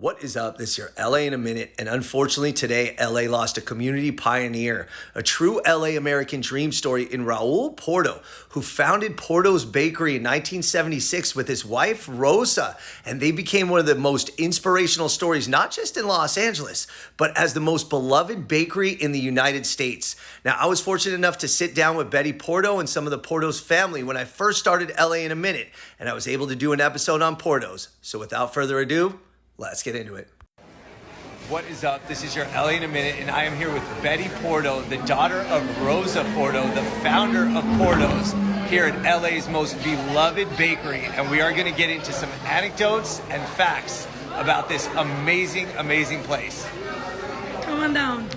What is up? This is your LA in a minute, and unfortunately today LA lost a community pioneer, a true LA American dream story in Raul Porto, who founded Porto's Bakery in 1976 with his wife Rosa, and they became one of the most inspirational stories not just in Los Angeles, but as the most beloved bakery in the United States. Now, I was fortunate enough to sit down with Betty Porto and some of the Porto's family when I first started LA in a minute, and I was able to do an episode on Porto's. So without further ado, let's get into it. What is up? This is your LA in a minute, and I am here with Betty Porto, the daughter of Rosa Porto, the founder of Porto's, here at LA's most beloved bakery. And we are going to get into some anecdotes and facts about this amazing, amazing place. Come on down.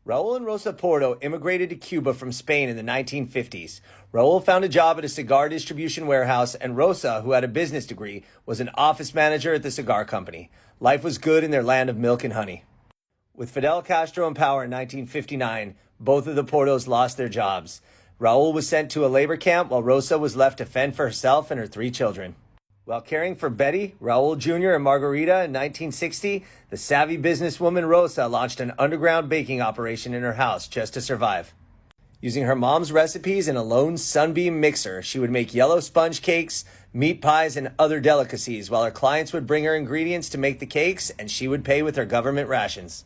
Raul and Rosa Porto immigrated to Cuba from Spain in the 1950s. Raul found a job at a cigar distribution warehouse, and Rosa, who had a business degree, was an office manager at the cigar company. Life was good in their land of milk and honey. With Fidel Castro in power in 1959, both of the Portos lost their jobs. Raul was sent to a labor camp while Rosa was left to fend for herself and her 3 children. While caring for Betty, Raul Jr., and Margarita in 1960, the savvy businesswoman Rosa launched an underground baking operation in her house just to survive. Using her mom's recipes and a lone sunbeam mixer, she would make yellow sponge cakes, meat pies, and other delicacies, while her clients would bring her ingredients to make the cakes, and she would pay with her government rations.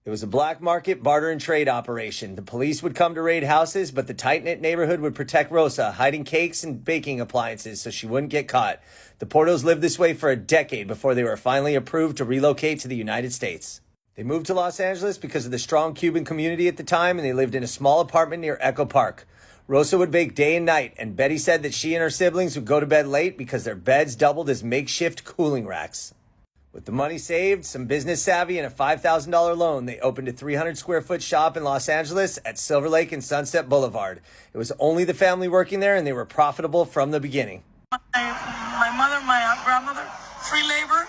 It was a black market barter and trade operation. The police would come to raid houses, but the tight-knit neighborhood would protect Rosa, hiding cakes and baking appliances so she wouldn't get caught. The Portos lived this way for a decade before they were finally approved to relocate to the United States. They moved to Los Angeles because of the strong Cuban community at the time, and they lived in a small apartment near Echo Park. Rosa would bake day and night, and Betty said that she and her siblings would go to bed late because their beds doubled as makeshift cooling racks. With the money saved, some business savvy, and a $5,000 loan, they opened a 300-square-foot shop in Los Angeles at Silver Lake and Sunset Boulevard. It was only the family working there, and they were profitable from the beginning. My mother, my grandmother, free labor,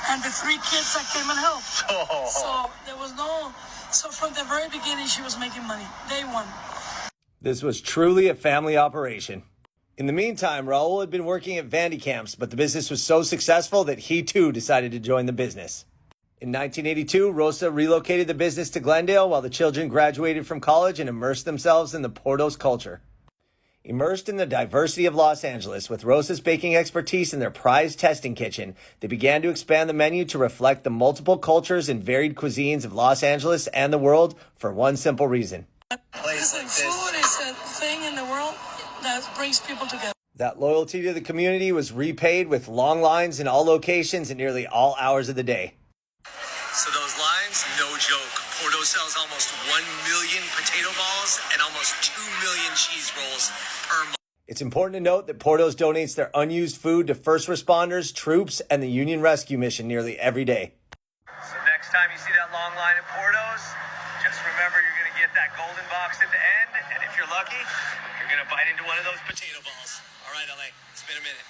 and the 3 kids that came and helped. Oh. So there was so from the very beginning, she was making money. Day one. This was truly a family operation. In the meantime, Raul had been working at Vandy camps, but the business was so successful that he too decided to join the business. In 1982, Rosa relocated the business to Glendale while the children graduated from college and immersed themselves in the Porto's culture. Immersed in the diversity of Los Angeles, with Rosa's baking expertise and their prized testing kitchen, they began to expand the menu to reflect the multiple cultures and varied cuisines of Los Angeles and the world for one simple reason. Listen, food is a thing in the world that brings people together. That loyalty to the community was repaid with long lines in all locations at nearly all hours of the day. So those lines, no joke. Porto sells almost 1 million potato balls and almost 2 million cheese rolls per month. It's important to note that Porto's donates their unused food to first responders, troops, and the Union Rescue Mission nearly every day. So next time you see that long line at Porto's, just remember you're going to get that golden box at the end, and if you're lucky, you're going to bite into one of those potato balls. All right, LA, it's been a minute.